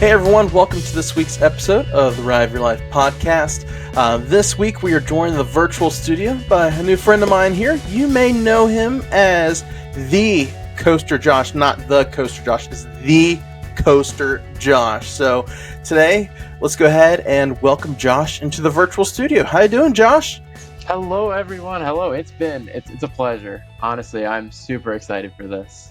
Hey everyone, welcome to this week's episode of the ROYL Podcast. This week we are joined in the virtual studio by a new friend of mine here. You may know him as the Coaster Josh, not the Coaster Josh, it's the Coaster Josh. So today, let's go ahead and welcome Josh into the virtual studio. How you doing, Josh? Hello everyone. Hello. It's a pleasure. Honestly, I'm super excited for this.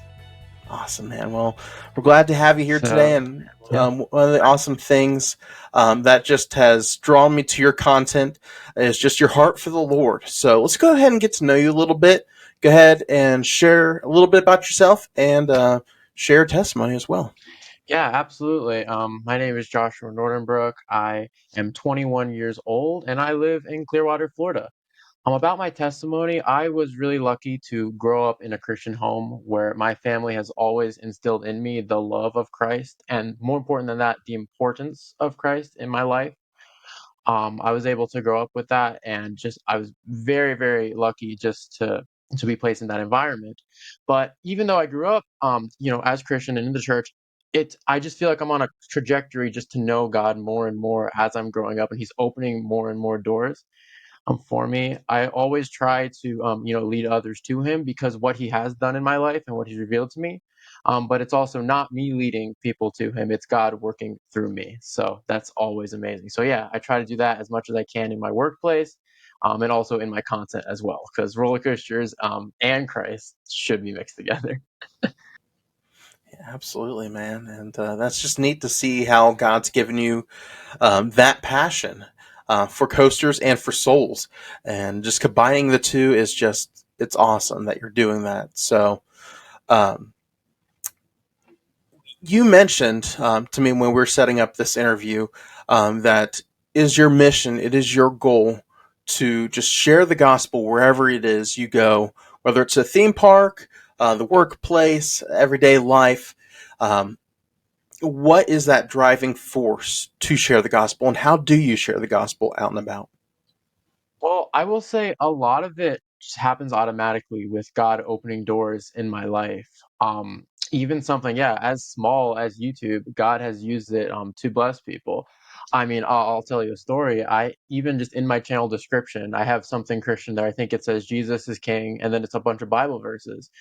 Awesome, man. Well, we're glad to have you here today. And one of the awesome things that just has drawn me to your content is just your heart for the Lord. So let's go ahead and get to know you a little bit. Go ahead and share a little bit about yourself and share a testimony as well. Yeah, absolutely. My name is Josh Nordenbrook. I am 21 years old and I live in Clearwater, Florida. About my testimony, I was really lucky to grow up in a Christian home where my family has always instilled in me the love of Christ, and more important than that, the importance of Christ in my life. I was able to grow up with that, and I was very, very lucky just to be placed in that environment. But even though I grew up, as Christian and in the church, I just feel like I'm on a trajectory just to know God more and more as I'm growing up, and He's opening more and more doors for me. I always try to, lead others to Him because what He has done in my life and what He's revealed to me. But it's also not me leading people to Him; it's God working through me. So that's always amazing. So yeah, I try to do that as much as I can in my workplace, and also in my content as well, because roller coasters and Christ should be mixed together. Yeah, absolutely, man. And that's just neat to see how God's given you that passion for coasters and for souls. And just combining the two is just, it's awesome that you're doing that. So, um, you mentioned to me when we were setting up this interview that is your mission, it is your goal to just share the gospel wherever it is you go, whether it's a theme park, the workplace, everyday life. Um, what is that driving force to share the gospel, and how do you share the gospel out and about? Well, I will say a lot of it just happens automatically with God opening doors in my life. Even something, yeah, as small as YouTube, God has used it to bless people. I mean, I'll tell you a story. I even just in my channel description, I have something Christian there. I think it says Jesus is King, and then it's a bunch of Bible verses.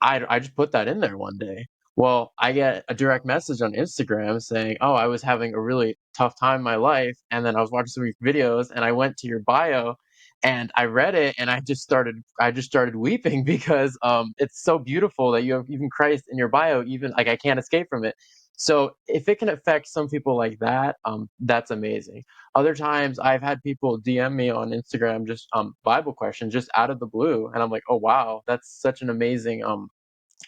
I just put that in there one day. Well, I get a direct message on Instagram saying, "Oh, I was having a really tough time in my life, and then I was watching some of your videos, and I went to your bio, and I read it, and I just started weeping because it's so beautiful that you have even Christ in your bio, even like I can't escape from it." So if it can affect some people like that, that's amazing. Other times I've had people DM me on Instagram just Bible questions just out of the blue, and I'm like, "Oh wow, that's such an amazing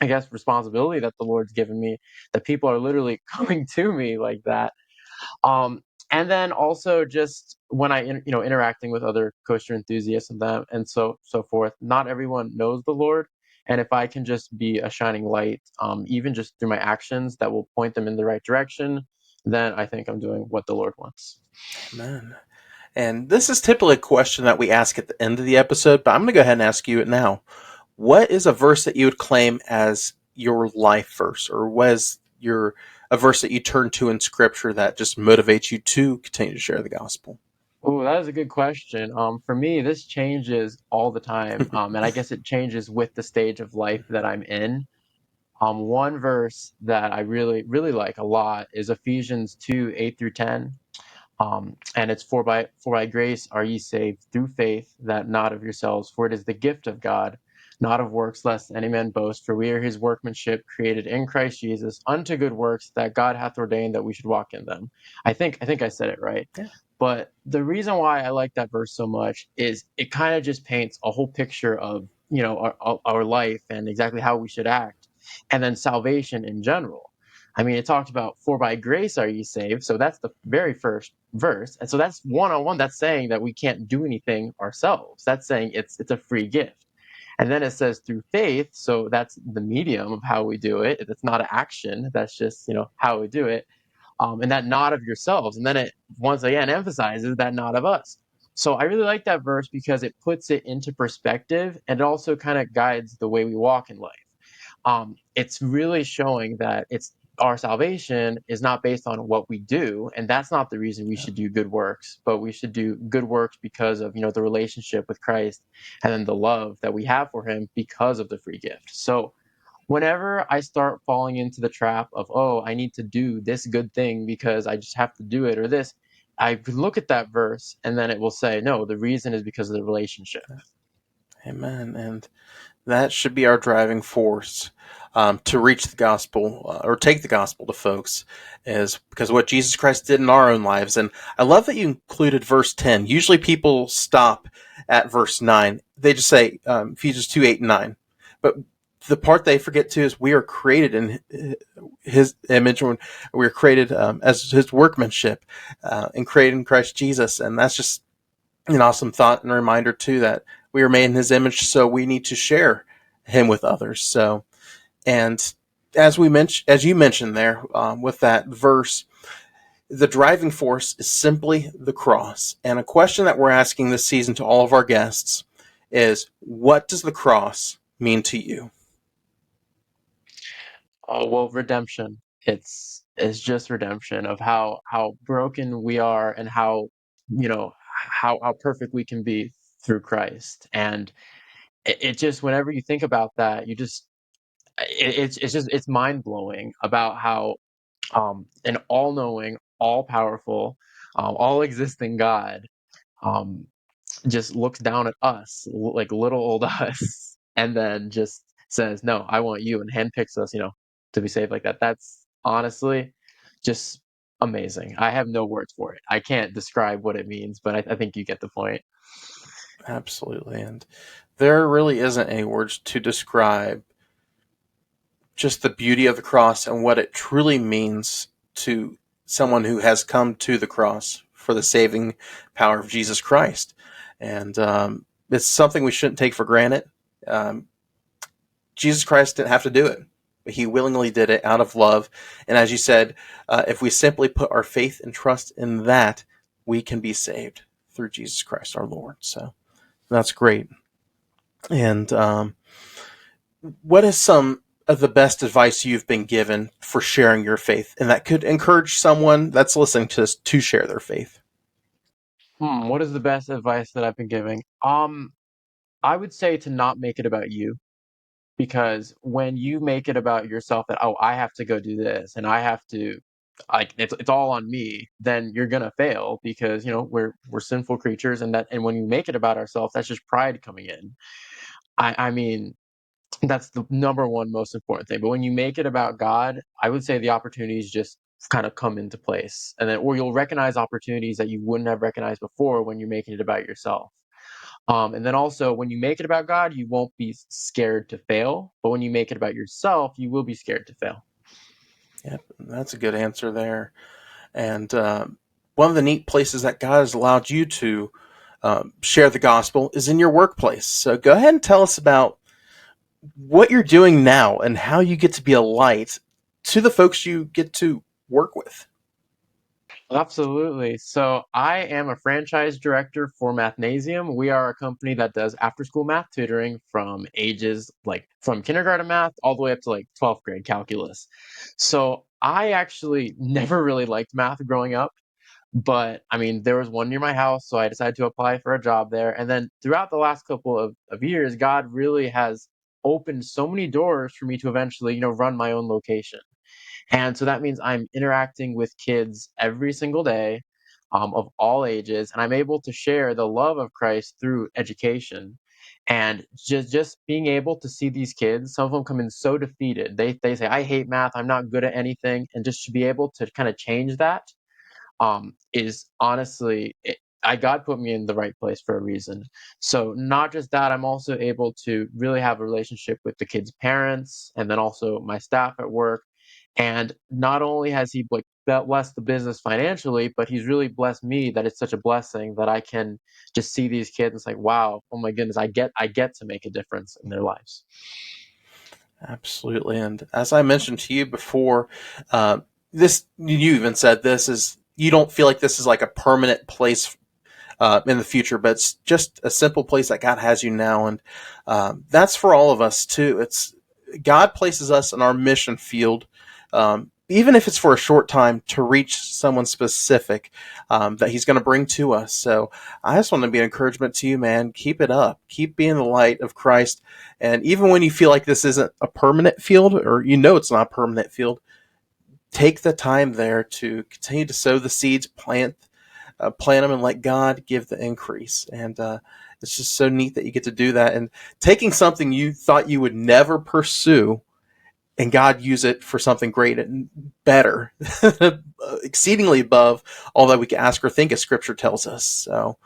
I guess responsibility that the Lord's given me, that people are literally coming to me like that." Um, and then also just when interacting with other coaster enthusiasts and them and so forth, not everyone knows the Lord. And if I can just be a shining light, even just through my actions that will point them in the right direction, then I think I'm doing what the Lord wants. Amen. And this is typically a question that we ask at the end of the episode, but I'm going to go ahead and ask you it now. What is a verse that you would claim as your life verse, or was your a verse that you turn to in Scripture that just motivates you to continue to share the gospel? Oh, that is a good question. For me, this changes all the time, and I guess it changes with the stage of life that I'm in. One verse that I really, really like a lot is Ephesians 2, 8 through 10. And it's for by grace are ye saved through faith, that not of yourselves, for it is the gift of God, not of works, lest any man boast. For we are his workmanship, created in Christ Jesus, unto good works that God hath ordained that we should walk in them. I think I said it right. Yeah. But the reason why I like that verse so much is it kind of just paints a whole picture of our life and exactly how we should act, and then salvation in general. I mean, it talked about for by grace are ye saved. So that's the very first verse. And so that's one on one. That's saying that we can't do anything ourselves. That's saying it's a free gift. And then it says through faith. So that's the medium of how we do it. It's not an action. That's just, how we do it. And that not of yourselves. And then it once again emphasizes that not of us. So I really like that verse because it puts it into perspective and it also kind of guides the way we walk in life. It's really showing that it's our salvation is not based on what we do, and that's not the reason we should do good works, but we should do good works because of, the relationship with Christ, and then the love that we have for him because of the free gift. So whenever I start falling into the trap of, oh, I need to do this good thing because I just have to do it, or this, I look at that verse and then it will say, no, the reason is because of the relationship. Amen. And that should be our driving force to reach the gospel or take the gospel to folks, is because of what Jesus Christ did in our own lives. And I love that you included verse 10. Usually people stop at verse 9. They just say Ephesians 2, 8, and 9. But the part they forget to is we are created in his image. When we are created as his workmanship and created in Christ Jesus. And that's just an awesome thought and a reminder too that we are made in his image, so we need to share him with others. So, and as you mentioned there with that verse, the driving force is simply the cross. And a question that we're asking this season to all of our guests is, what does the cross mean to you? Oh, well, redemption. It's just redemption of how broken we are, and how perfect we can be through Christ. And it just, whenever you think about that, you just it's mind blowing about how an all knowing, all powerful, all existing God um just looks down at us, like little old us, and then just says, "No, I want you," and handpicks us, to be saved like that. That's honestly just amazing. I have no words for it. I can't describe what it means, but I think you get the point. Absolutely. And there really isn't any words to describe just the beauty of the cross and what it truly means to someone who has come to the cross for the saving power of Jesus Christ. And it's something we shouldn't take for granted. Um, Jesus Christ didn't have to do it, but he willingly did it out of love. And as you said, if we simply put our faith and trust in that, we can be saved through Jesus Christ our Lord. So that's great. And what is some of the best advice you've been given for sharing your faith, and that could encourage someone that's listening to this to share their faith? What is the best advice that I've been giving? I would say to not make it about you. Because when you make it about yourself, that, "Oh, I have to go do this, and I have to," like, it's all on me, then you're gonna fail, because, we're sinful creatures, and when you make it about ourselves, that's just pride coming in. I mean, that's the number one most important thing. But when you make it about God, I would say the opportunities just kind of come into place. And then, or you'll recognize opportunities that you wouldn't have recognized before when you're making it about yourself. And then also, when you make it about God, you won't be scared to fail. But when you make it about yourself, you will be scared to fail. Yep, that's a good answer there. And one of the neat places that God has allowed you to share the gospel is in your workplace. So go ahead and tell us about what you're doing now and how you get to be a light to the folks you get to work with. Absolutely. So I am a franchise director for Mathnasium. We are a company that does after-school math tutoring from ages like from kindergarten math all the way up to like 12th grade calculus. So I actually never really liked math growing up. But I mean, there was one near my house, so I decided to apply for a job there. And then throughout the last couple of years, God really has opened so many doors for me to eventually, run my own location. And so that means I'm interacting with kids every single day, of all ages, and I'm able to share the love of Christ through education. And just being able to see these kids, some of them come in so defeated. They say, "I hate math. I'm not good at anything," and just to be able to kind of change that is honestly, God put me in the right place for a reason. So not just that, I'm also able to really have a relationship with the kids' parents, and then also my staff at work. And not only has he like blessed the business financially, but he's really blessed me, that it's such a blessing that I can just see these kids and say, "Wow, oh my goodness, I get to make a difference in their lives." Absolutely. And as I mentioned to you before, this you even said this is you don't feel like this is like a permanent place in the future, but it's just a simple place that God has you now, and that's for all of us too. It's God places us in our mission field even if it's for a short time, to reach someone specific that he's going to bring to us. So I just want to be an encouragement to you, man. Keep it up. Keep being the light of Christ. And even when you feel like this isn't a permanent field, or it's not a permanent field, take the time there to continue to sow the seeds, plant them, and let God give the increase. And it's just so neat that you get to do that. And taking something you thought you would never pursue, and God use it for something great and better, exceedingly above all that we can ask or think, as Scripture tells us. So,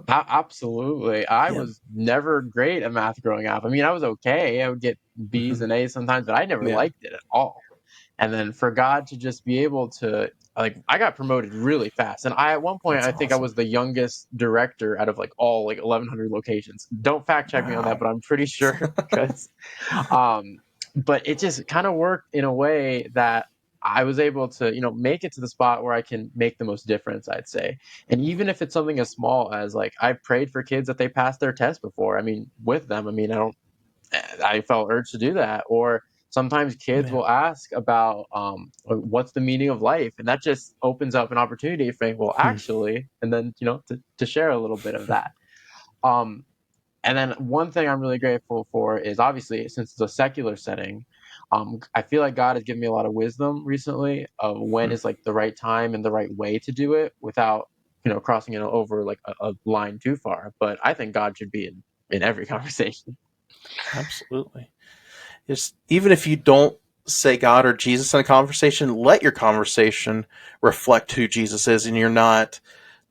Absolutely. I yeah, was never great at math growing up. I mean, I was okay. I would get B's hmm and A's sometimes, but I never yeah, liked it at all. And then for God to just be able to, like, I got promoted really fast. And at one point, that's I think I awesome. was the youngest director out of like all like 1,100 locations. Don't fact check me on that, Wow. but I'm pretty sure because, um, but it just kind of worked in a way that I was able to, make it to the spot where I can make the most difference, I'd say. And even if it's something as small as like I've prayed for kids that they passed their test before. I mean, with them, I mean, I felt urged to do that. Or sometimes kids Yeah. will ask about what's the meaning of life, and that just opens up an opportunity for me. Well, Hmm. actually, and then to share a little bit of that. Um, and then one thing I'm really grateful for is obviously since it's a secular setting, I feel like God has given me a lot of wisdom recently of when is like the right time and the right way to do it without crossing it over like a line too far. But I think God should be in every conversation. Absolutely. Just even if you don't say God or Jesus in a conversation, let your conversation reflect who Jesus is, and you're not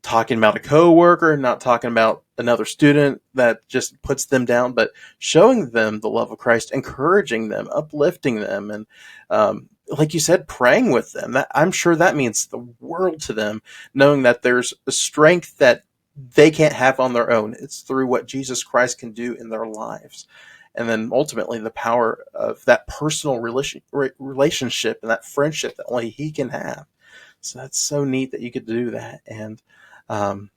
talking about a coworker, not talking about another student that just puts them down, but showing them the love of Christ, encouraging them, uplifting them, and like you said, praying with them. That, I'm sure that means the world to them, knowing that there's a strength that they can't have on their own. It's through what Jesus Christ can do in their lives. And then ultimately the power of that personal relationship and that friendship that only he can have. So that's so neat that you could do that. And um,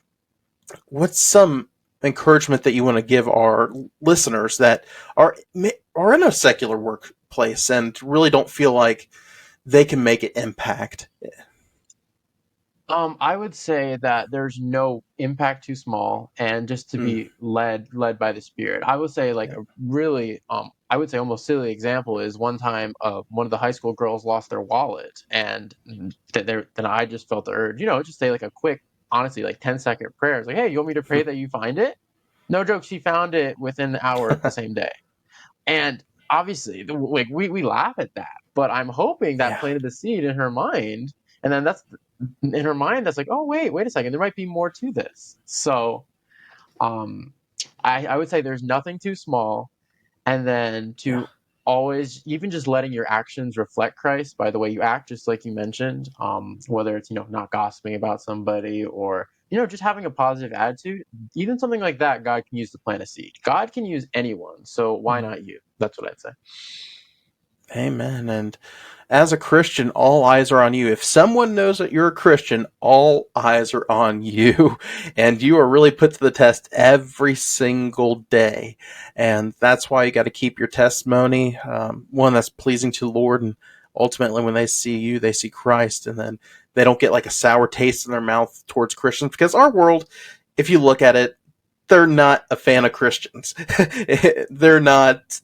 what's some encouragement that you want to give our listeners that are in a secular workplace and really don't feel like they can make an impact? I would say that there's no impact too small, and just to Mm, be led by the Spirit. I would say like yeah. a really, I would say almost silly example is one time, one of the high school girls lost their wallet, and then I just felt the urge, just say like a quick, honestly, like 10-second prayer. It's like, hey, you want me to pray that you find it? No joke, she found it within hours the same day. And obviously, like we laugh at that, but I'm hoping that Yeah. planted the seed in her mind, and then that's in her mind. That's like, oh wait a second, there might be more to this. So, um, I would say there's nothing too small, and then Yeah. to always even just letting your actions reflect Christ by the way you act, just like you mentioned, whether it's not gossiping about somebody or just having a positive attitude, even something like that God can use to plant a seed. God can use anyone, so why Mhm. not you? That's what I'd say. Amen. And as a Christian, all eyes are on you. If someone knows that you're a Christian, all eyes are on you. And you are really put to the test every single day. And that's why you got to keep your testimony, one that's pleasing to the Lord. And ultimately, when they see you, they see Christ. And then they don't get like a sour taste in their mouth towards Christians. Because our world, if you look at it, they're not a fan of Christians. they're not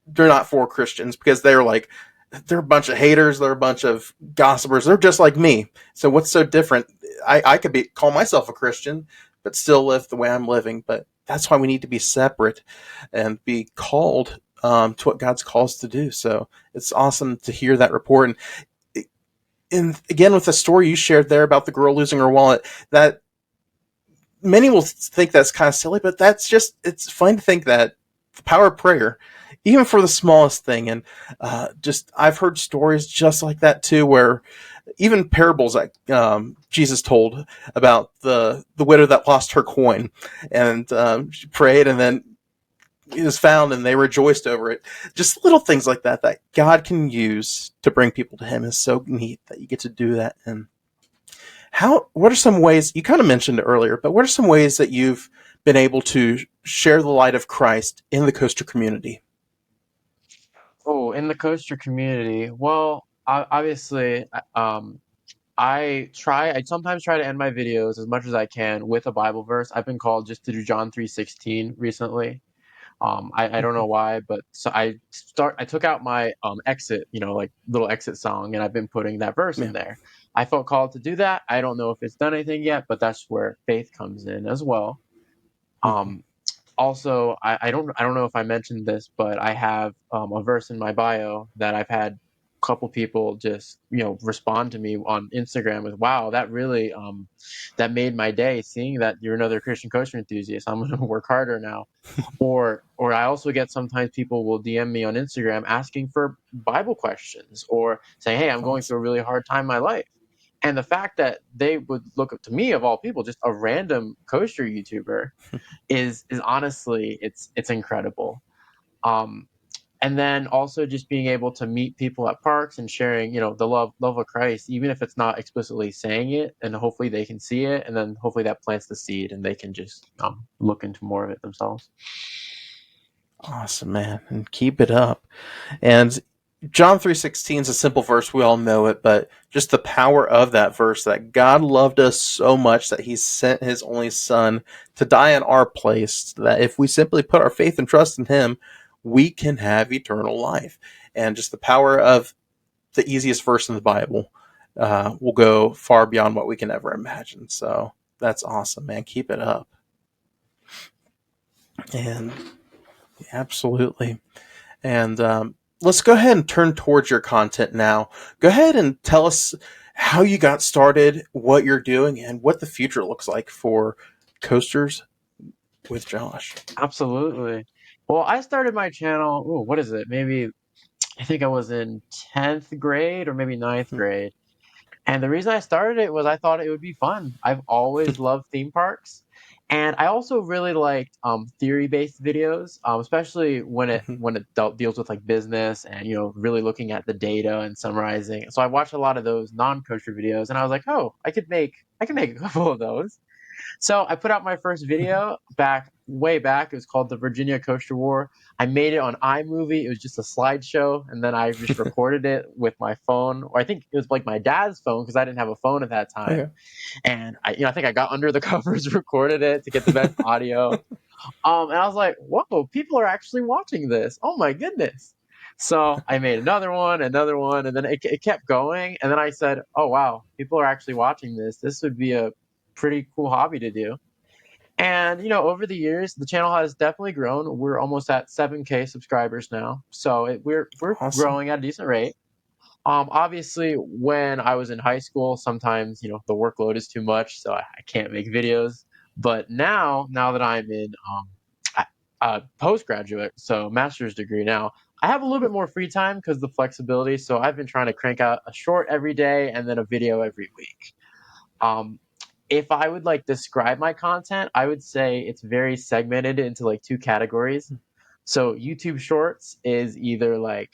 they're not for Christians because they're a bunch of haters, they're a bunch of gossipers, they're just like me. So what's so different? I could call myself a Christian, but still live the way I'm living. But that's why we need to be separate and be called to what God's called us to do. So it's awesome to hear that report. And again, with the story you shared there about the girl losing her wallet, that many will think that's kind of silly, but it's fun to think that the power of prayer, even for the smallest thing. And just, I've heard stories just like that too, where even parables that Jesus told about the widow that lost her coin, and she prayed, and then it was found, and they rejoiced over it. Just little things like that that God can use to bring people to Him is so neat that you get to do that. And what are some ways, you kind of mentioned it earlier, but what are some ways that you've been able to share the light of Christ in the coaster community? Oh, in the coaster community, well. Obviously, I sometimes try to end my videos as much as I can with a Bible verse. I've been called just to do John 3:16 recently. I don't know Mhm. why, but so I took out my exit, like little exit song, and I've been putting that verse in Yeah. there. I felt called to do that. I don't know if it's done anything yet, but that's where faith comes in as well. Mhm. Um, Also, I don't know if I mentioned this, but I have a verse in my bio that I've had a couple people just respond to me on Instagram with, "Wow, that really that made my day seeing that you're another Christian kosher enthusiast. I'm gonna work harder now." Or I also get sometimes people will DM me on Instagram asking for Bible questions or saying, "Hey, I'm going through a Awesome. really hard time in my life." And the fact that they would look up to me of all people, just a random kosher YouTuber, is honestly it's incredible. Um, and then also just being able to meet people at parks and sharing, the love of Christ, even if it's not explicitly saying it, and hopefully they can see it, and then hopefully that plants the seed, and they can just look into more of it themselves. Awesome, man, and keep it up. And John 3:16 is a simple verse, we all know it, but just the power of that verse, that God loved us so much that he sent his only son to die in our place, that if we simply put our faith and trust in him, we can have eternal life. And just the power of the easiest verse in the Bible will go far beyond what we can ever imagine. So that's awesome, man. Keep it up. And absolutely. And let's go ahead and turn towards your content now. Go ahead and tell us how you got started, what you're doing, and what the future looks like for Coasters with Josh. Absolutely. Well, I started my channel. Ooh, what is it? Maybe I think I was in 10th grade or maybe ninth grade. And the reason I started it was I thought it would be fun. I've always loved theme parks. And I also really liked theory-based videos, especially when it deals with like business and really looking at the data and summarizing. So I watched a lot of those non-kosher videos, and I was like, oh, I can make a couple of those. So I put out my first video way back. It was called the Virginia Kosher War. I made it on iMovie. It was just a slideshow, and then I just recorded it with my phone, or I think it was like my dad's phone because I didn't have a phone at that time. Okay. And I think I got under the covers, recorded it to get the best audio. And I was like, "Whoa, people are actually watching this! Oh my goodness!" So I made another one, and then it kept going. And then I said, "Oh wow, people are actually watching this. This would be a pretty cool hobby to do." And over the years, the channel has definitely grown. We're almost at 7K subscribers now, so we're Awesome. growing at a decent rate. Obviously, when I was in high school, sometimes the workload is too much, so I can't make videos. But now that I'm in postgraduate, so master's degree now, I have a little bit more free time because the flexibility. So I've been trying to crank out a short every day and then a video every week. Um, if I would like describe my content, I would say it's very segmented into like two categories. So YouTube Shorts is either like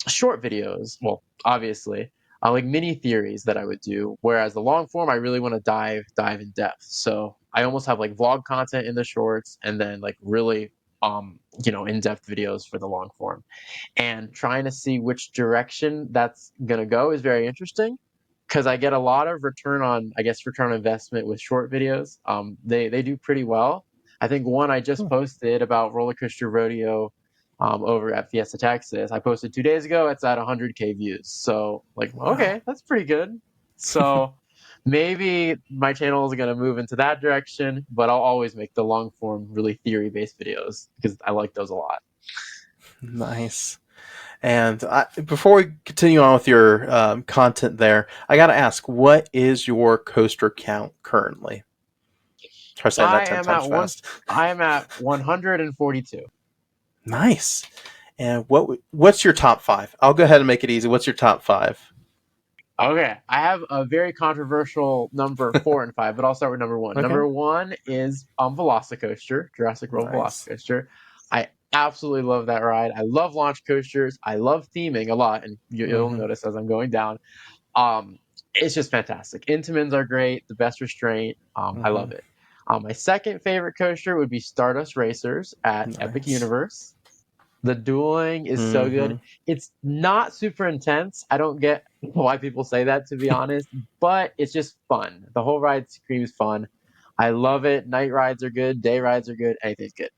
short videos, well, obviously, like mini theories that I would do. Whereas the long form, I really want to dive in depth. So I almost have like vlog content in the shorts, and then like really in depth videos for the long form. And trying to see which direction that's gonna go is very interesting because I get a lot of return on investment with short videos. They do pretty well. I think one I just Cool. posted about roller coaster rodeo over at Fiesta, Texas. I posted 2 days ago. It's at 100K views. So like, Wow. okay, that's pretty good. So maybe my channel is gonna move into that direction, but I'll always make the long form, really theory based videos because I like those a lot. Nice. And before we continue on with your content there, I got to ask, what is your coaster count currently? Try saying that I 10 am times at one. fast. I am at 142. Nice. And what's your top five? I'll go ahead and make it easy. What's your top five? Okay, I have a very controversial number 4 and 5, but I'll start with number one. Okay. Number one is Velocicoaster, Jurassic World Nice. Velocicoaster. I absolutely love that ride. I love launch coasters. I love theming a lot, and you'll Mm-hmm. notice as I'm going down. Um, it's just fantastic. Intamins are great. The best restraint. I Mm-hmm. love it. My second favorite coaster would be Stardust Racers at Epic Nice. Universe. The dueling is so good. Mm-hmm. It's not super intense. I don't get why people say that, to be honest, but it's just fun. The whole ride screams fun. I love it. Night rides are good. Day rides are good. Anything's good.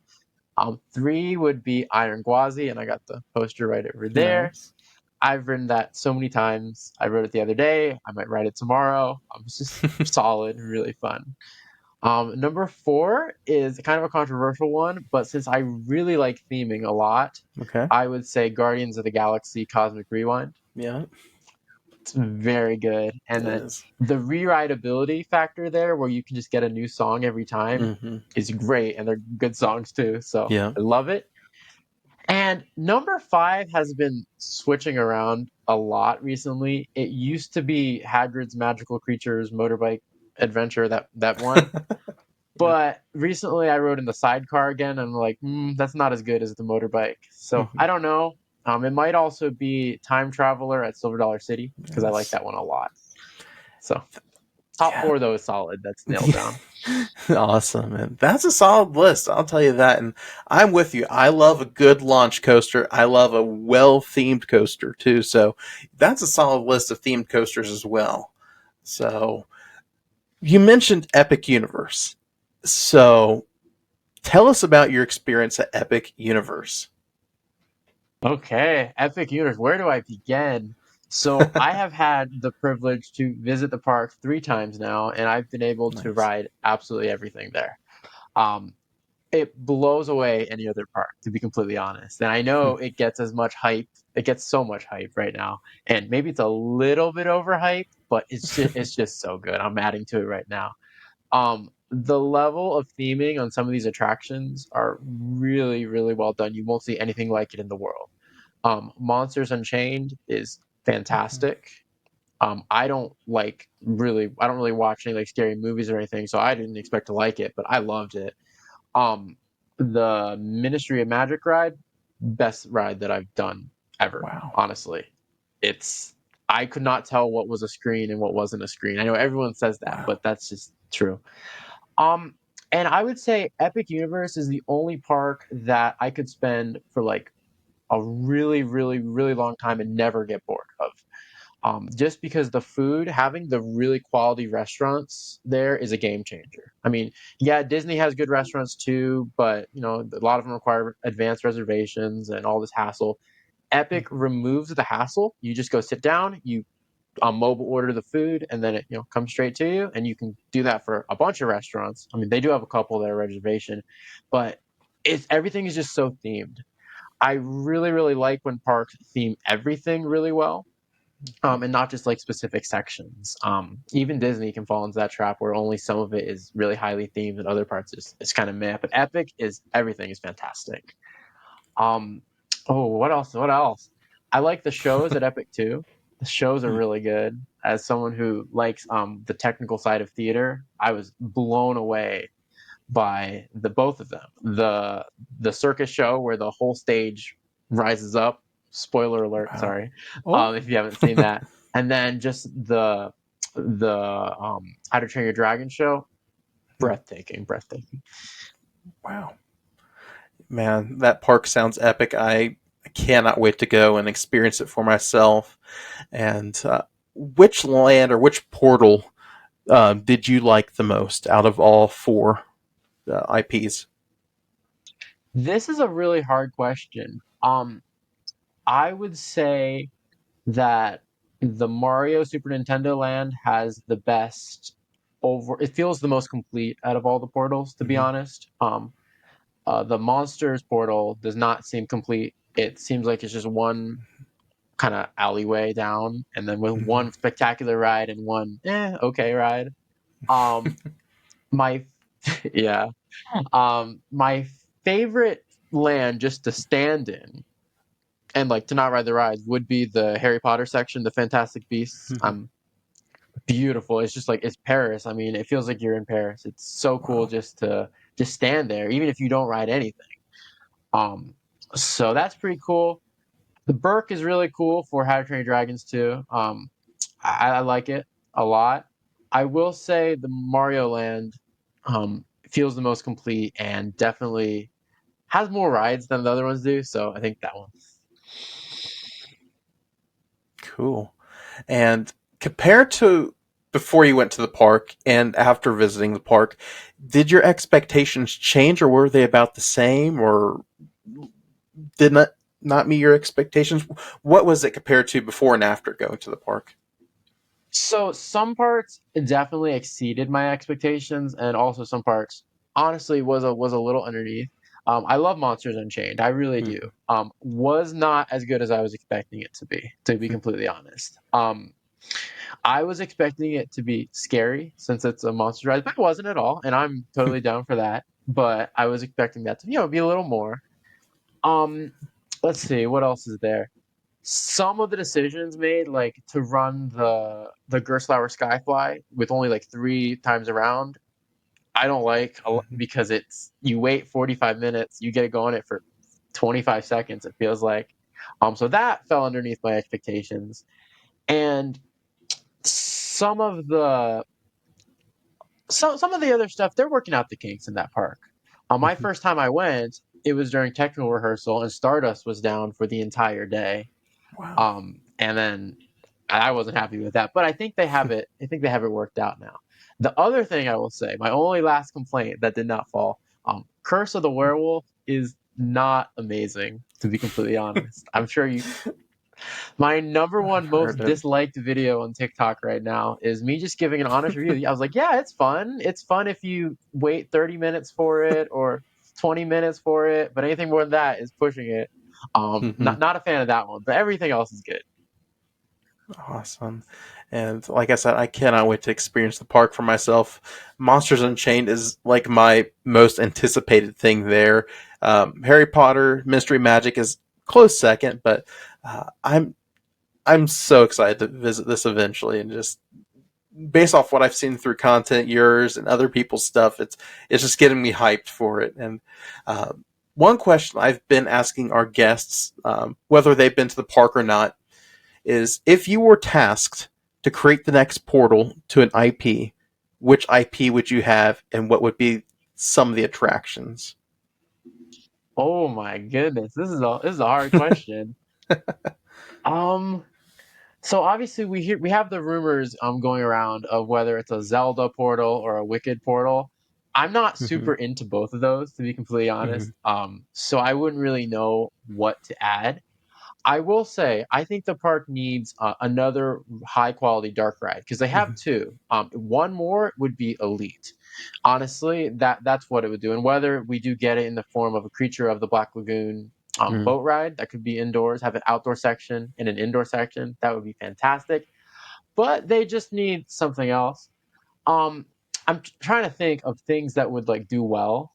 Three would be Iron Gwazi, and I got the poster right over there. Nice. I've ridden that so many times. I rode it the other day. I might ride it tomorrow. It's just solid, really fun. Number four is kind of a controversial one, but since I really like theming a lot, Okay. I would say Guardians of the Galaxy Cosmic Rewind. Yeah, It's very good. And it then is. the rewritability factor there, where you can just get a new song every time, Mm-hmm. is great. And they're good songs too. So Yeah. I love it. And number five has been switching around a lot recently. It used to be Hagrid's Magical Creatures Motorbike Adventure, that one. Yeah. But recently I rode in the sidecar again, and I'm like, that's not as good as the motorbike. So Mm-hmm. I don't know. It might also be Time Traveler at Silver Dollar City because I like Yes. that one a lot. So top Yeah. four though is solid. That's nailed down. Awesome, man. That's a solid list. I'll tell you that. And I'm with you. I love a good launch coaster. I love a well themed coaster too. So that's a solid list of themed coasters as well. So you mentioned Epic Universe. So tell us about your experience at Epic Universe. Okay, Epic Universe. Where do I begin? So I have had the privilege to visit the park 3 times now, and I've been able to Nice. ride absolutely everything there. Um, it blows away any other park, to be completely honest. And I Hmm. know it gets as much hype. It gets so much hype right now, and maybe it's a little bit overhyped, but it's just so good. I'm adding to it right now. The level of theming on some of these attractions are really, really well done. You won't see anything like it in the world. Monsters Unchained is fantastic. I don't really watch any like scary movies or anything, so I didn't expect to like it, but I loved it. Um, the Ministry of Magic ride, best ride that I've done ever, Wow. honestly. It's I could not tell what was a screen and what wasn't a screen. I know everyone says that, Wow. but that's just true. Um, and I would say Epic Universe is the only park that I could spend for like a really, really, really long time and never get bored of. Just because the food, having the really quality restaurants there is a game changer. I mean, yeah, Disney has good restaurants too, but a lot of them require advanced reservations and all this hassle. Epic Mhm. removes the hassle. You just go sit down, you mobile order the food, and then it comes straight to you, and you can do that for a bunch of restaurants. I mean, they do have a couple that are reservation, but everything is just so themed. I really, really like when parks theme everything really well, Okay. and not just like specific sections. Even Disney can fall into that trap where only some of it is really highly themed and other parts is kind of meh. But Epic is everything is fantastic. Um, oh, what else? What else? I like the shows at Epic too. The shows are Hmm. really good. As someone who likes the technical side of theater, I was blown away by the both of them. The circus show where the whole stage rises up. Spoiler alert, Wow. sorry, Oh. if you haven't seen that. And then just the How to Train Your Dragon show, Hmm. breathtaking, breathtaking. Wow. Man, that park sounds epic. I cannot wait to go and experience it for myself. And which land or which portal did you like the most out of all four IPs? This is a really hard question. I would say that the Mario Super Nintendo Land has the best over. It feels the most complete out of all the portals, to be Mm-hmm. honest. The Monsters portal does not seem complete. It seems like it's just one kind of alleyway down, and then with Mm-hmm. one spectacular ride and one okay ride. Um, my yeah. My favorite land just to stand in and like to not ride the rides would be the Harry Potter section, the Fantastic Beasts. Mm-hmm. Beautiful. It's just like it's Paris. I mean, it feels like you're in Paris. It's so cool Wow. just to just stand there, even if you don't ride anything. Um, so that's pretty cool. The Burke is really cool for How to Train Your Dragons too. I like it a lot. I will say the Mario Land feels the most complete and definitely has more rides than the other ones do, so I think that one. Cool. And compared to before you went to the park and after visiting the park, did your expectations change, or were they about the same, or did not meet your expectations? What was it compared to before and after going to the park? So some parts definitely exceeded my expectations, and also some parts honestly was a little underneath. I love Monsters Unchained, I really do. Mm-hmm. Was not as good as I was expecting it to be completely honest. I was expecting it to be scary since it's a monster ride, but it wasn't at all, and I'm totally down for that. But I was expecting that to, be a little more. Um, let's see, what else is there? Some of the decisions made, like to run the Gerstlauer Skyfly with only like 3 times around, I don't like because it's you wait 45 minutes, you get to go on it for 25 seconds. It feels like, so that fell underneath my expectations, and some of the some of the other stuff, they're working out the kinks in that park. My Mm-hmm. first time I went, it was during technical rehearsal, and Stardust was down for the entire day. Wow. And then I wasn't happy with that, but I think they have it. I think they have it worked out now. The other thing I will say, my only last complaint that did not fall, Curse of the Werewolf is not amazing, to be completely honest. I'm sure you My number I've one most heard it. disliked video on TikTok right now is me just giving an honest review. I was like, yeah, it's fun. It's fun if you wait 30 minutes for it or 20 minutes for it, but anything more than that is pushing it. Mm-hmm. Not a fan of that one, but everything else is good. Awesome. And like I said, I cannot wait to experience the park for myself. Monsters Unchained is like my most anticipated thing there. Harry Potter Mystery Magic is close second, but I'm so excited to visit this eventually, and just based off what I've seen through content, yours and other people's stuff, it's just getting me hyped for it. And uh, one question I've been asking our guests, whether they've been to the park or not, is if you were tasked to create the next portal to an IP, which IP would you have, and what would be some of the attractions? Oh my goodness, this is a hard question. Um, so obviously we have the rumors going around of whether it's a Zelda portal or a Wicked portal. I'm not Mm-hmm. super into both of those, to be completely Mm-hmm. honest. So I wouldn't really know what to add. I will say, I think the park needs another high quality dark ride because they have two. One more would be elite. Honestly, that's what it would do. And whether we do get it in the form of a Creature of the Black Lagoon Mm-hmm. boat ride that could be indoors, have an outdoor section and an indoor section, that would be fantastic. But they just need something else. Um, I'm trying to think of things that would like do well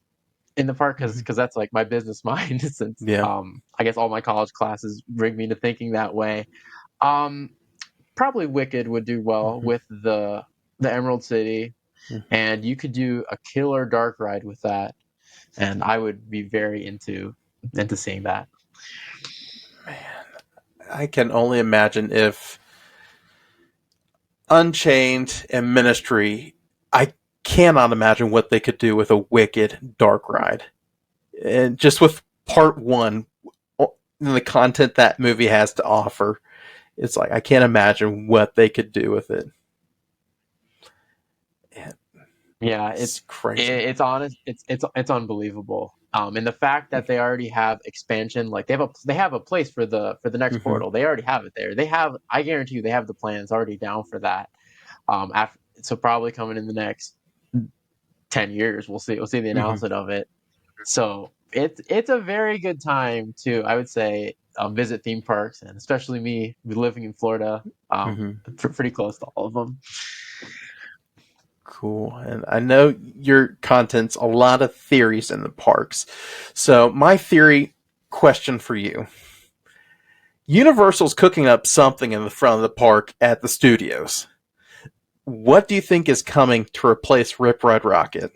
in the park Mm-hmm. because that's like my business mind since Yeah. I guess all my college classes bring me to thinking that way. Um, Probably Wicked would do well Mm-hmm. with the Emerald City, Mm-hmm. and you could do a killer dark ride with that, and I would be very into seeing that. Man, I can only imagine if Unchained and Ministry. I cannot imagine what they could do with a wicked dark ride, and just with part one, the content that movie has to offer. It's like I can't imagine what they could do with it. Yeah, It's crazy. it's honest. It's unbelievable. And the fact that they already have expansion, like they have a place for the next Mm-hmm. portal. They already have it there. I guarantee you, they have the plans already down for that. So probably coming in the next 10 years, we'll see the Mm-hmm. announcement of it. So it's a very good time to, I would say, visit theme parks, and especially me living in Florida, Mm-hmm. pretty close to all of them. Cool. And I know your content's a lot of theories in the parks. So my theory question for you: Universal's cooking up something in the front of the park at the studios. What do you think is coming to replace Rip Red Rocket?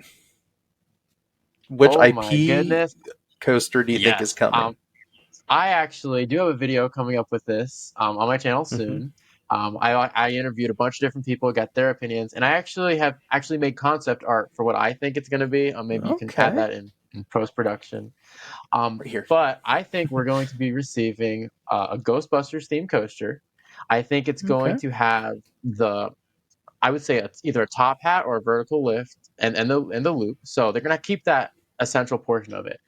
Which Oh my IP goodness, coaster do you think is yes. coming? I actually do have a video coming up with this on my channel Mm-hmm. soon. I interviewed a bunch of different people, got their opinions, and I actually have made concept art for what I think it's going to be. Maybe you can add Okay. that in in post-production. Right here. But I think we're going to be receiving a Ghostbusters themed coaster. I think it's going Okay. to have I would say it's either a top hat or a vertical lift and the loop. So they're gonna keep that essential portion of it.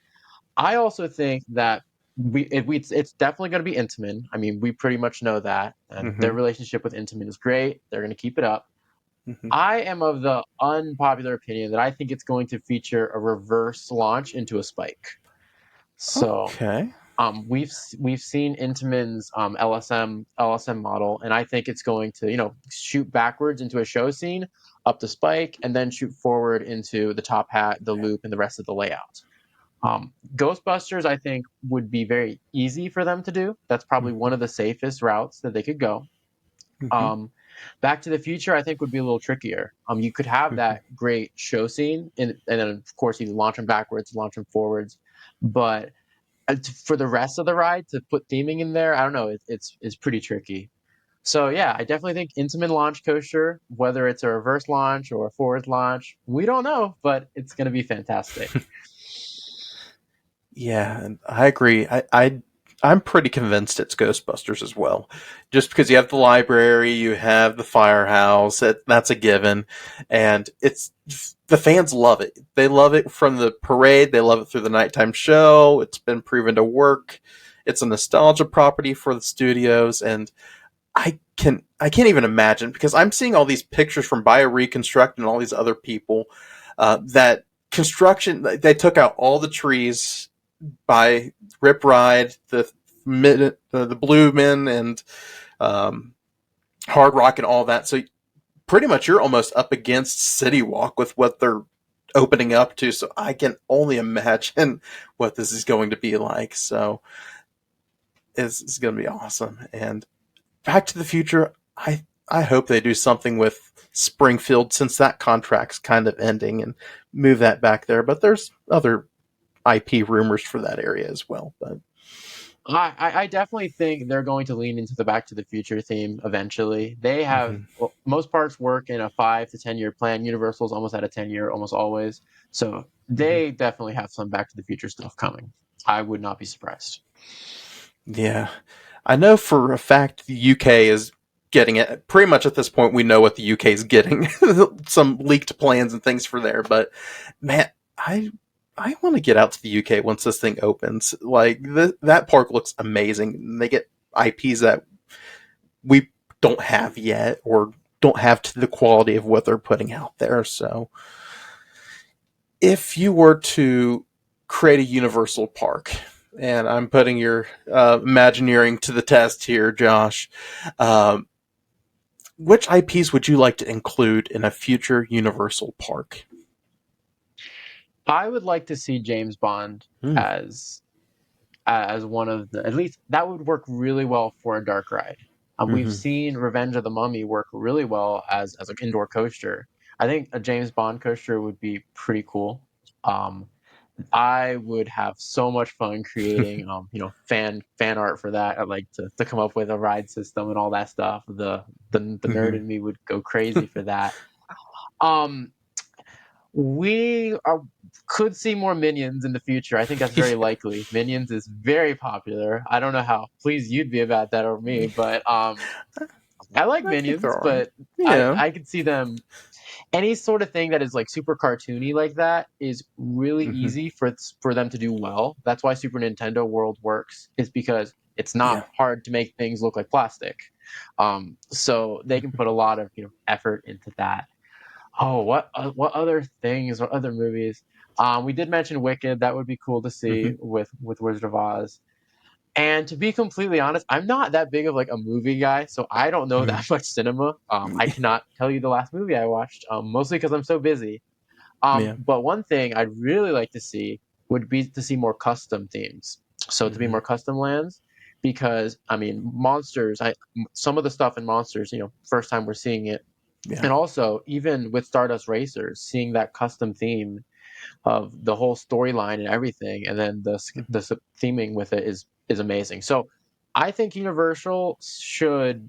I also think that it's definitely gonna be Intamin. I mean, we pretty much know that, and their Mm-hmm. relationship with Intamin is great. They're gonna keep it up. Mm-hmm. I am of the unpopular opinion that I think it's going to feature a reverse launch into a spike. So Okay. we've seen Intamin's LSM model, and I think it's going to shoot backwards into a show scene, up the spike, and then shoot forward into the top hat, the loop, and the rest of the layout. Ghostbusters, I think, would be very easy for them to do. That's probably Mm-hmm. one of the safest routes that they could go. Mm-hmm. Um, Back to the Future, I think, would be a little trickier. You could have Mm-hmm. that great show scene, and then of course you launch them backwards, launch them forwards, but for the rest of the ride to put theming in there, I don't know. It's pretty tricky. So yeah, I definitely think Intamin launch coaster, whether it's a reverse launch or a forward launch, we don't know, but it's going to be fantastic. Yeah, and I agree. I'm pretty convinced it's Ghostbusters as well, just because you have the library, you have the firehouse. That's a given, and it's the fans love it. They love it from the parade. They love it through the nighttime show. It's been proven to work. It's a nostalgia property for the studios, and I can't even imagine because I'm seeing all these pictures from BioReconstruct and all these other people that construction they took out all the trees by Rip Ride, the Blue Men, and um, Hard Rock, and all that. So pretty much you're almost up against City Walk with what they're opening up to. So I can only imagine what this is going to be like. So it's going to be awesome. And Back to the Future, I hope they do something with Springfield since that contract's kind of ending and move that back there. But there's other IP rumors for that area as well. But I definitely think they're going to lean into the Back to the Future theme eventually. They have mm-hmm, most parts work in a 5 to 10 year plan. Universal's almost at a 10 year, almost always. So mm-hmm. they definitely have some Back to the Future stuff coming. I would not be surprised. Yeah, I know for a fact the UK is getting it. Pretty much at this point, we know what the UK is getting. Some leaked plans and things for there, but man, I want to get out to the UK once this thing opens. Like that park looks amazing. They get IPs that we don't have yet, or don't have to the quality of what they're putting out there. So, if you were to create a Universal park, and I'm putting your Imagineering to the test here, Josh. Um, which IPs would you like to include in a future Universal park? I would like to see James Bond Mm, as one of the, at least that would work really well for a dark ride. We've mm-hmm. seen Revenge of the Mummy work really well as an indoor coaster. I think a James Bond coaster would be pretty cool. Um, I would have so much fun creating fan art for that. I'd like to come up with a ride system and all that stuff. The nerd Mm-hmm. in me would go crazy for that. Um, we are could see more Minions in the future. I think that's very likely. Minions is very popular. I don't know how pleased you'd be about that or me, but I like I think they're Minions, all right. but Yeah. I could see them any sort of thing that is like super cartoony like that is really Mm-hmm. easy for them to do well. That's why Super Nintendo World works, is because it's not Yeah. hard to make things look like plastic. So they can Mm-hmm. put a lot of effort into that. Oh, what other things or other movies? We did mention Wicked. That would be cool to Mm-hmm. see with Wizard of Oz. And to be completely honest, I'm not that big of like a movie guy, so I don't know that much cinema. I cannot tell you the last movie I watched, mostly because I'm so busy. Yeah. But one thing I'd really like to see would be to see more custom themes. So to be Mm-hmm. more custom lands, because I mean, monsters. Some of the stuff in monsters, first time we're seeing it, Yeah. and also even with Stardust Racers, seeing that custom theme of the whole storyline and everything, and then theming with it is amazing. So I think Universal should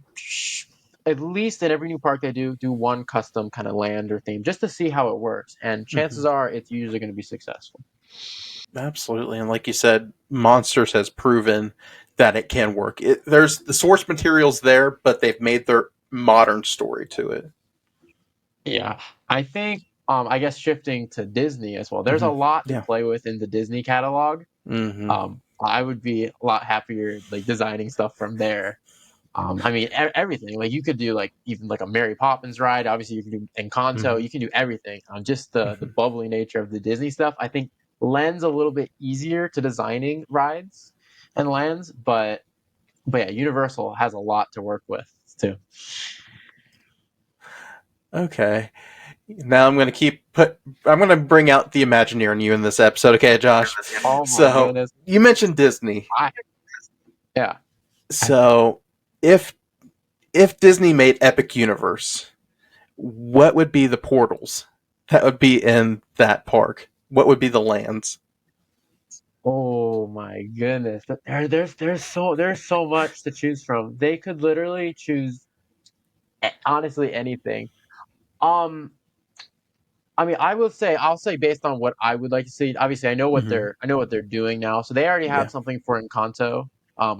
at least in every new park they do one custom kind of land or theme just to see how it works, and Mm-hmm. chances are it's usually going to be successful. Absolutely. And like you said, Monsters has proven that it can work. There's the source materials there, but they've made their modern story to it. Yeah, I think, I guess shifting to Disney as well, there's a Hmm. lot to Yeah. play with in the Disney catalog. Hmm. I would be a lot happier like designing stuff from there. I mean, everything. Like you could do like even like a Mary Poppins ride. Obviously, you can do Encanto. Hmm. You can do everything. Just the Hmm. bubbly nature of the Disney stuff, I think, lends a little bit easier to designing rides and lands. But yeah, Universal has a lot to work with too. Okay. Now I'm going to bring out the Imagineer in you in this episode. Okay, Josh. Oh my So goodness. you mentioned Disney. I yeah. I, So if Disney made Epic Universe, what would be the portals that would be in that park? What would be the lands? oh my goodness. There's so much to choose from. They could literally choose honestly anything. Um, I mean, I'll say based on what I would like to see. Obviously, Hmm. I know what they're doing now. So they already Yeah. have something for Encanto,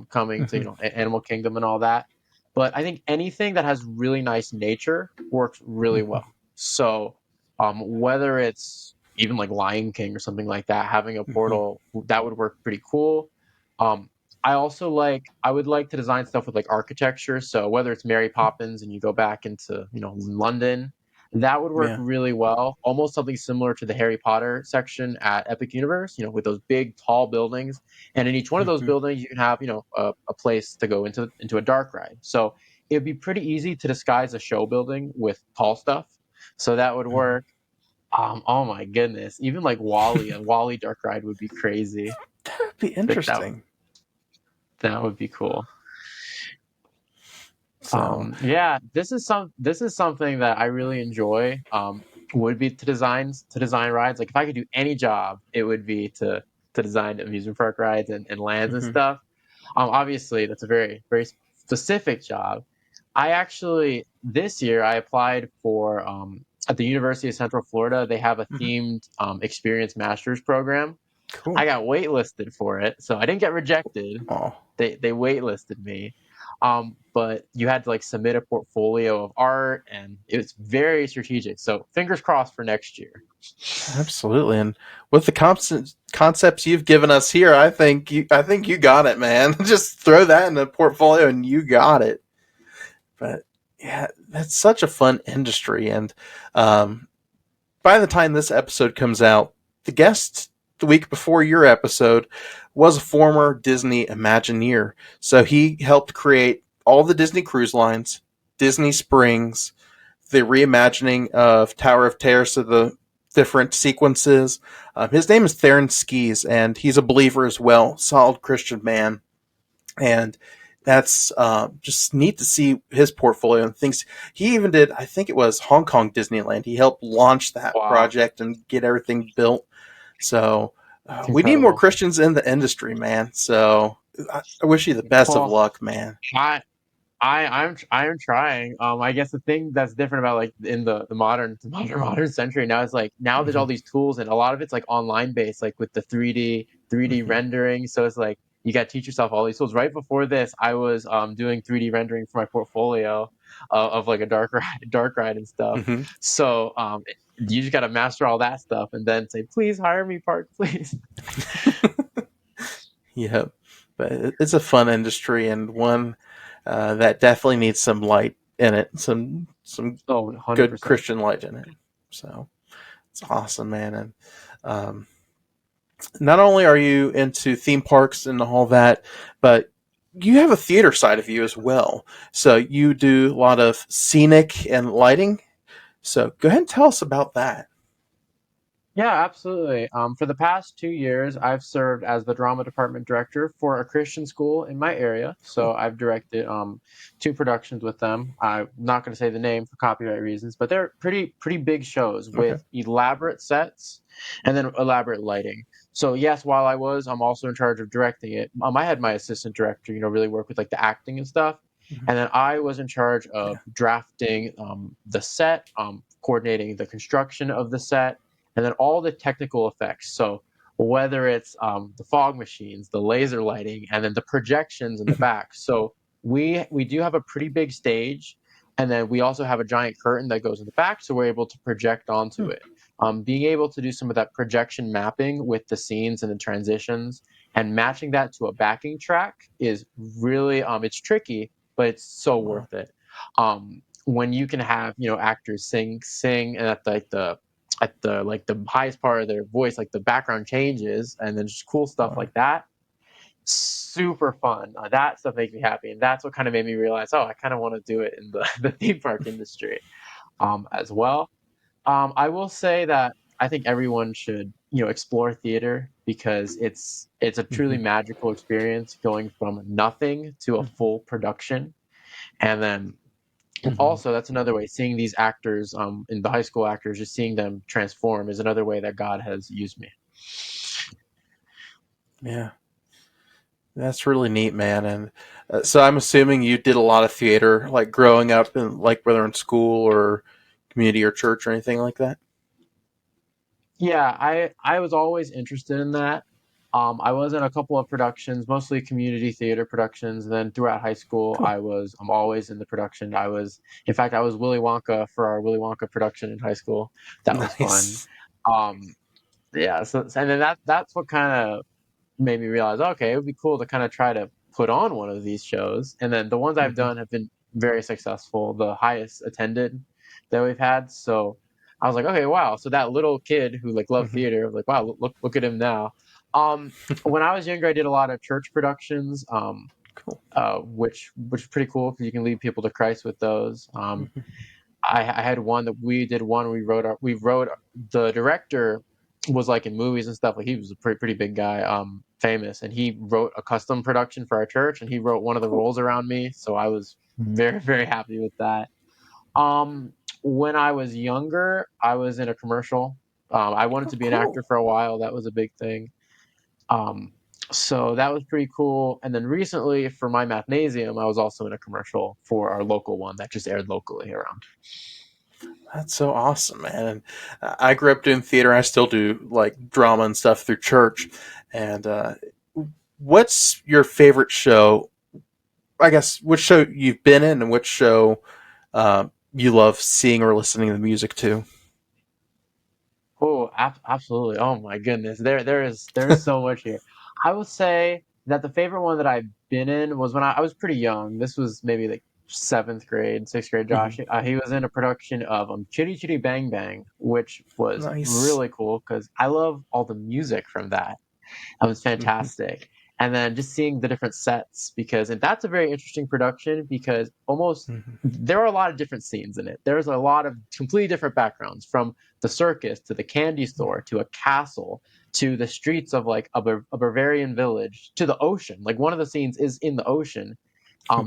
coming to, Hmm. Animal Kingdom and all that. But I think anything that has really nice nature works really well. Hmm. So, whether it's even like Lion King or something like that, having a Hmm. portal that would work pretty cool. Um, I would like to design stuff with like architecture. So whether it's Mary Poppins and you go back into, London, that would work Yeah. really well. Almost something similar to the Harry Potter section at Epic Universe, with those big, tall buildings. And in each one of those Hmm. buildings, you can have, a place to go into a dark ride. So it'd be pretty easy to disguise a show building with tall stuff. So that would Hmm. work. Oh my goodness, even like Wally, a Wally dark ride would be crazy. That'd be That that interesting. that would be cool. So. Yeah, this is something that I really enjoy. Would be to design rides. Like if I could do any job, it would be to design amusement park rides and lands and Hmm. stuff. Obviously that's a very very specific job. I actually this year I applied for at the University of Central Florida. They have a Hmm. themed experience master's program. Cool. I got waitlisted for it, so I didn't get rejected. Oh, They waitlisted me, but you had to like submit a portfolio of art, and it was very strategic. So fingers crossed for next year. absolutely. And with the concepts you've given us here, I think you got it, man. Just throw that in the portfolio and you got it. But yeah, that's such a fun industry. And um, by the time this episode comes out, the guest the week before your episode was a former Disney Imagineer. So he helped create all the Disney cruise lines, Disney Springs, the reimagining of Tower of Terror, so the different sequences. His name is Theron Skis, and he's a believer as well, solid Christian man. And that's just neat to see his portfolio and things. He even did, I think it was Hong Kong Disneyland. He helped launch that Wow, project and get everything built. So it's we need more incredible. Christians in the industry, man. So I wish you the best of Well, luck, man. I I am trying. I guess the thing that's different about like in the modern century now is like now there's all Hmm. these tools and a lot of it's like online based, like with the 3D Hmm. rendering. So it's like you got to teach yourself all these tools. Right before this, I was doing 3D rendering for my portfolio of like a dark ride and stuff. Hmm. So you just got to master all that stuff and then say, please hire me, Park, please. Yeah, but it's a fun industry and one that definitely needs some light in it, some Oh, good 100%. Christian light in it. So it's awesome, man. And um, not only are you into theme parks and all that, but you have a theater side of you as well. So you do a lot of scenic and lighting. So go ahead and tell us about that. Yeah, absolutely. For the past 2 years, I've served as the drama department director for a Christian school in my area. Cool. So I've directed two productions with them. I'm not going to say the name for copyright reasons, but they're pretty big shows Okay. with elaborate sets and then elaborate lighting. So yes, while I'm also in charge of directing it. I had my assistant director, really work with like the acting and stuff, Mhm. and then I was in charge Yeah. of drafting the set, coordinating the construction of the set and then all the technical effects. So whether it's the fog machines, the laser lighting, and then the projections in the Mhm. back. So we do have a pretty big stage, and then we also have a giant curtain that goes in the back, so we're able to project onto Hmm. it. Being able to do some of that projection mapping with the scenes and the transitions, and matching that to a backing track is really it's tricky, but it's so Wow. worth it. When you can have actors sing, and at the highest part of their voice, like the background changes, and then just cool stuff Wow. like that. Super fun. That stuff makes me happy, and that's what kind of made me realize, oh, I kind of want to do it in the the theme park industry, as well. I will say that I think everyone should explore theater because it's a truly Hmm. magical experience going from nothing to a Hmm. full production, and then Hmm. also that's another way, seeing these actors in the high school actors, just seeing them transform is another way that God has used me. Yeah, that's really neat, man. And so I'm assuming you did a lot of theater, like growing up, and like whether in school or community or church or anything like that. Yeah, I was always interested in that. I was in a couple of productions, mostly community theater productions. And then throughout high school, Cool. I'm always in the production. In fact, I was Willy Wonka for our Willy Wonka production in high school. That was fun. Nice. Um, yeah, and then that's what kind of made me realize, okay, it would be cool to kind of try to put on one of these shows. And then the ones I've Hmm. done have been very successful, the highest attended that we've had. So I was like, okay, wow. So that little kid who like loved Hmm. theater, like, wow, look at him now. Um, when I was younger, I did a lot of church productions, Cool. which is pretty cool because you can lead people to Christ with those. Hmm. I had one that we did one we wrote the director was like in movies and stuff, like he was a pretty big guy, famous, and he wrote a custom production for our church, and he wrote one of the Cool. roles around me, so I was very happy with that. When I was younger, I was in a commercial. I wanted Oh, to be an actor cool. for a while. That was a big thing. um, so that was pretty cool. And then recently for my mathnasium, I was also in a commercial for our local one that just aired locally around. That's so awesome, man. And I grew up doing theater. I still do like drama and stuff through church. And what's your favorite show? I guess which show you've been in, and which show you love seeing or listening to the music to? Oh, absolutely. Oh my goodness. There is so much here. I would say that the favorite one that I've been in was when I was pretty young. This was maybe like seventh grade, sixth grade. Hmm. Josh, he was in a production of Chitty Chitty Bang Bang, which was Nice. really cool because I love all the music from that. That was Hmm. fantastic. And then just seeing the different sets, and that's a very interesting production because almost Hmm. there are a lot of different scenes in it. There's a lot of completely different backgrounds, from the circus to the candy store to a castle to the streets of like a Bavarian village to the ocean. Like one of the scenes is in the ocean.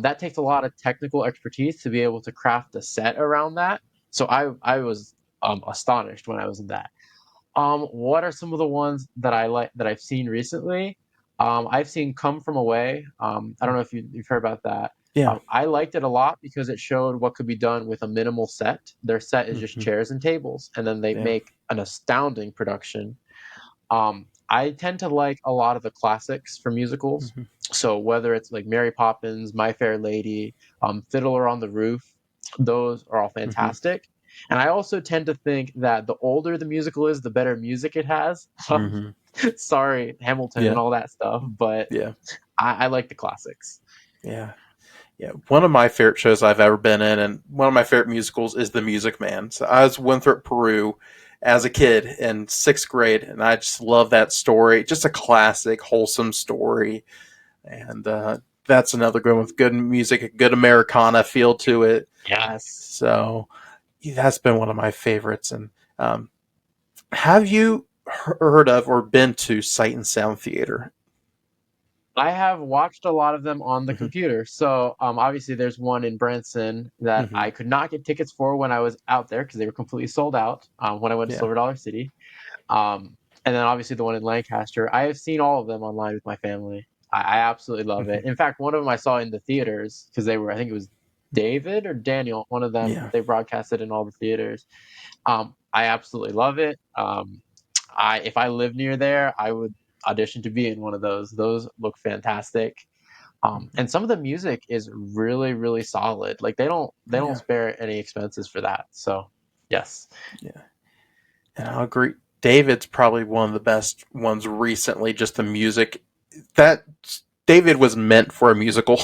That takes a lot of technical expertise to be able to craft a set around that. So I was astonished when I was in that. What are some of the ones that I like that I've seen recently? I've seen Come From Away. I don't know if you've heard about that. Yeah. I liked it a lot because it showed what could be done with a minimal set. Their set is just Hmm. chairs and tables, and then they Yeah. make an astounding production. I tend to like a lot of the classics for musicals. Hmm. So whether it's like Mary Poppins, My Fair Lady, Fiddler on the Roof, those are all Hmm. fantastic. And I also tend to think that the older the musical is, the better music it has. Hmm. Sorry, Hamilton and Yeah. all that stuff, but Yeah. I like the classics. Yeah. Yeah, one of my favorite shows I've ever been in, and one of my favorite musicals is The Music Man. So I was Winthrop Peru as a kid in sixth grade, and I just love that story. Just a classic, wholesome story, and that's another good one with good music, a good Americana feel to it. Yes. So that's been one of my favorites. And um, have you heard of or been to Sight and Sound Theater? I have watched a lot of them on the Hmm. computer. So obviously there's one in Branson that Hmm. I could not get tickets for when I was out there because they were completely sold out, when I went to Yeah. Silver Dollar City. And then obviously the one in Lancaster. I have seen all of them online with my family. I absolutely love Hmm. it. In fact, one of them I saw in the theaters because I think it was David or Daniel, one of them, Yeah. they broadcasted in all the theaters. I absolutely love it. if I live near there, I would audition to be in one of those. Those look fantastic. Mhm. And some of the music is really, really solid. Like they don't Yeah, spare any expenses for that. So yes. yeah, and I agree. David's probably one of the best ones recently. Just the music that David was meant for a musical.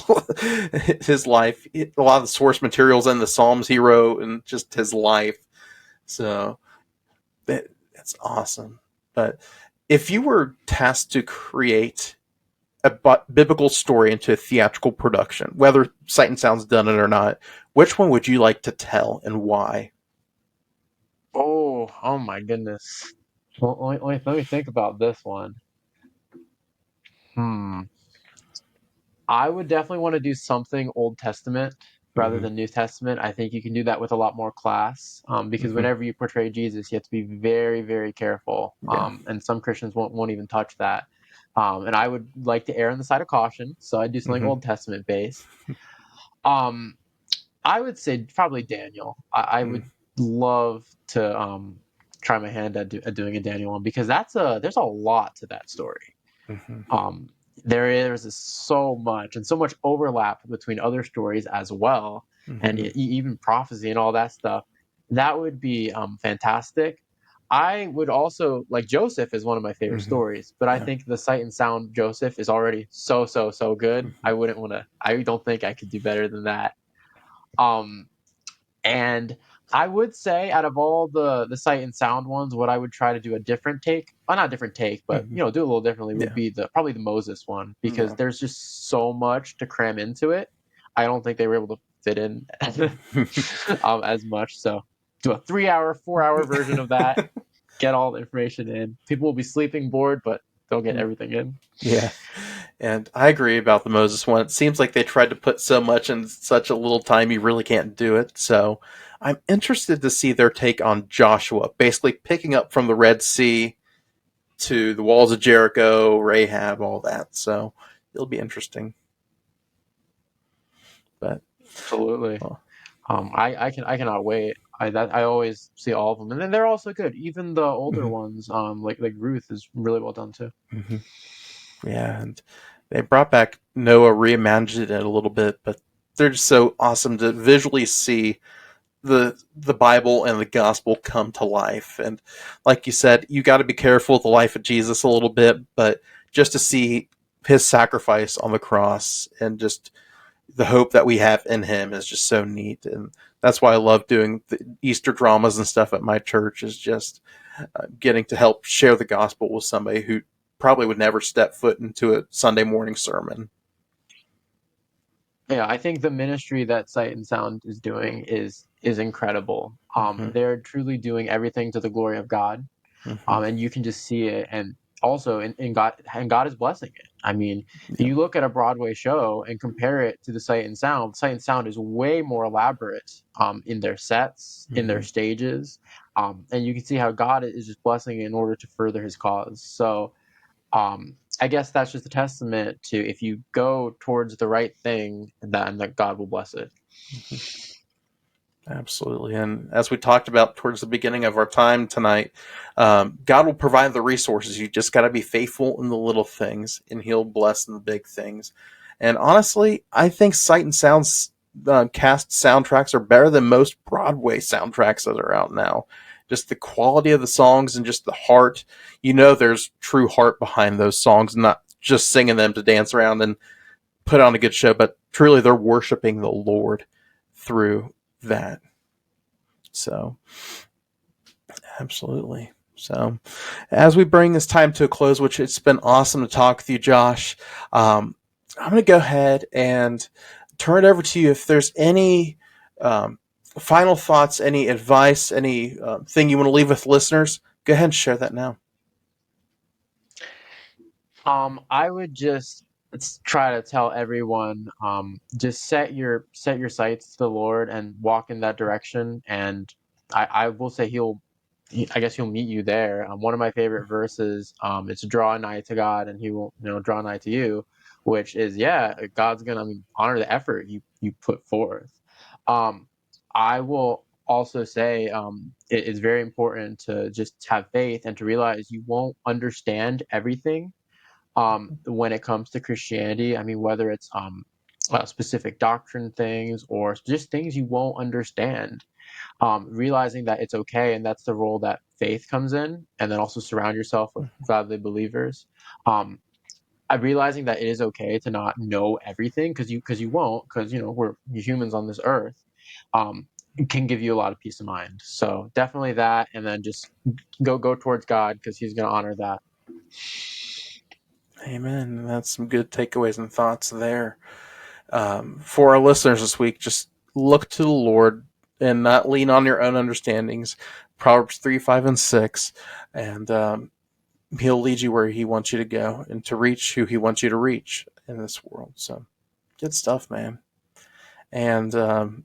His life, a lot of the source materials and the Psalms he wrote, and just his life. So that's awesome. But if you were tasked to create a biblical story into a theatrical production, whether Sight and Sound's done it or not, which one would you like to tell and why? Oh my goodness. Well, let me think about this one. Hmm. I would definitely want to do something Old Testament rather Mm-hmm. than New Testament. I think you can do that with a lot more class, because Mm-hmm. whenever you portray Jesus, you have to be very, very careful. Yeah. And some Christians won't even touch that. And I would like to err on the side of caution, so I'd do something Mm-hmm. Old Testament based. Um, I would say probably Daniel. I would love to try my hand at doing a Daniel one because there's a lot to that story. Mm-hmm. Um, there is so much and so much overlap between other stories as well, and Mm-hmm. even prophecy and all that stuff. That would be fantastic. I would also like Joseph is one of my favorite Mm-hmm. stories, but I Yeah. think the Sight and Sound Joseph is already so good. Mm-hmm. I wouldn't want to. I don't think I could do better than that. Um, and I would say out of all the Sight and Sound ones, what I would try to do a different take, well, not a different take, but Mm-hmm. do a little differently would Yeah. be the probably the Moses one because Yeah. there's just so much to cram into it. I don't think they were able to fit in as much. So do a 3 hour, 4 hour version of that. Get all the information in. People will be sleeping bored, but they'll get everything in. Yeah. And I agree about the Moses one. It seems like they tried to put so much in such a little time, you really can't do it. So I'm interested to see their take on Joshua, basically picking up from the Red Sea to the walls of Jericho, Rahab, all that. So it'll be interesting. But Absolutely. well, I cannot wait. I always see all of them, and then they're also good. Even the older mhm, ones, like Ruth is really well done too. mhm. Yeah, and they brought back Noah, reimagined it a little bit, but they're just so awesome to visually see the Bible and the gospel come to life. And like you said, you got to be careful with the life of Jesus a little bit, but just to see his sacrifice on the cross and just the hope that we have in him is just so neat. And that's why I love doing the Easter dramas and stuff at my church, is just getting to help share the gospel with somebody who probably would never step foot into a Sunday morning sermon. Yeah, I think the ministry that Sight and Sound is doing is incredible. Mm-hmm. They're truly doing everything to the glory of God. Mm-hmm. And you can just see it, and also in God, and God is blessing it. I mean, Yeah. you look at a Broadway show and compare it to the Sight and Sound. Sight and Sound is way more elaborate in their sets, in their Mm-hmm. stages, and you can see how God is just blessing it in order to further His cause. So I guess that's just a testament to if you go towards the right thing, then that God will bless it. Mm-hmm. Absolutely. And as we talked about towards the beginning of our time tonight, God will provide the resources. You just got to be faithful in the little things, and He'll bless in the big things. And honestly, I think Sight and Sound's cast soundtracks are better than most Broadway soundtracks that are out now. Just the quality of the songs and just the heart. There's true heart behind those songs, not just singing them to dance around and put on a good show, but truly they're worshiping the Lord through that. So, absolutely. So, as we bring this time to a close, which it's been awesome to talk with you, Josh, I'm going to go ahead and turn it over to you. If there's any final thoughts, any advice, any thing you want to leave with listeners, go ahead and share that now. I would just try to tell everyone, just set your sights to the Lord and walk in that direction. And I will say I guess he'll meet you there. One of my favorite verses, it's draw nigh to God and he will, draw nigh to you, which is, yeah, God's gonna, honor the effort you put forth. Um, I will. also say it's very important to just have faith and to realize you won't understand everything when it comes to Christianity. I mean, whether it's specific doctrine things or just things you won't understand, realizing that it's okay, and that's the role that faith comes in, and then also surround yourself with godly believers. Um, I'm realizing that it is okay to not know everything because you won't, because we're humans on this earth. It can give you a lot of peace of mind. So definitely that, and then just go towards God because He's going to honor that. Amen. That's some good takeaways and thoughts there. For our listeners this week, just look to the Lord and not lean on your own understandings. Proverbs 3, 5, and 6. And He'll lead you where He wants you to go and to reach who He wants you to reach in this world. So, good stuff, man. And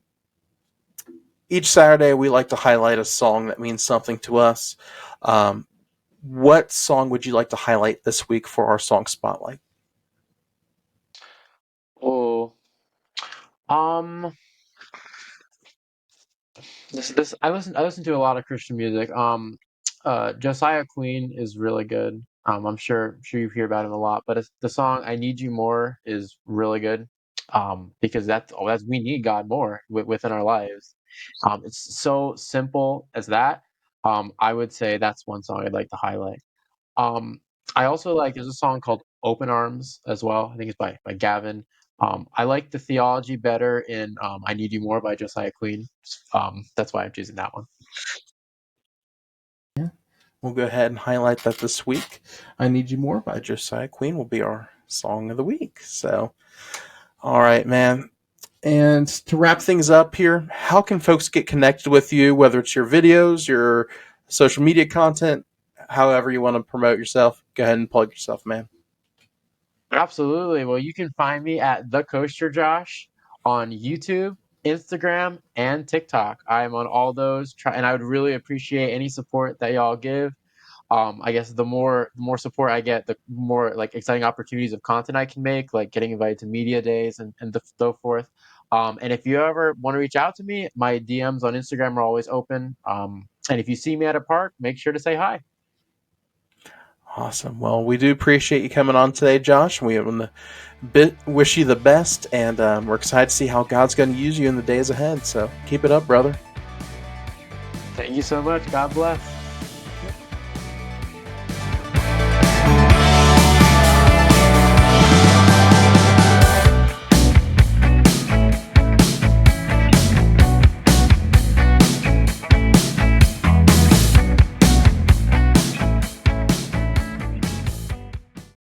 each Saturday, we like to highlight a song that means something to us. What song would you like to highlight this week for our song spotlight? Oh, um, this I listen to a lot of Christian music. Josiah Queen is really good. I'm sure you hear about him a lot, but the song "I Need You More" is really good. Because that's we need God more within our lives. It's so simple as that. I would say that's one song I'd like to highlight. Um, I also like there's a song called "Open Arms" as well. I think it's by Gavin. I like the theology better in "I Need You More" by Josiah Queen. That's why I'm choosing that one. Yeah, we'll go ahead and highlight that this week. I Need You More by Josiah Queen will be our song of the week. So, all right, man. And to wrap things up here, how can folks get connected with you, whether it's your videos, your social media content, however you want to promote yourself? Go ahead and plug yourself, man. Absolutely. Well, you can find me at the Coaster Josh on YouTube, Instagram, and TikTok. I am on all those, and I would really appreciate any support that y'all give. I guess the more support I get, the more like exciting opportunities of content I can make, like getting invited to media days and so forth. And if you ever want to reach out to me, my DMs on Instagram are always open. And if you see me at a park, make sure to say hi. Awesome. Well, we do appreciate you coming on today, Josh. We want to wish you the best, and we're excited to see how God's going to use you in the days ahead. So keep it up, brother. Thank you so much. God bless.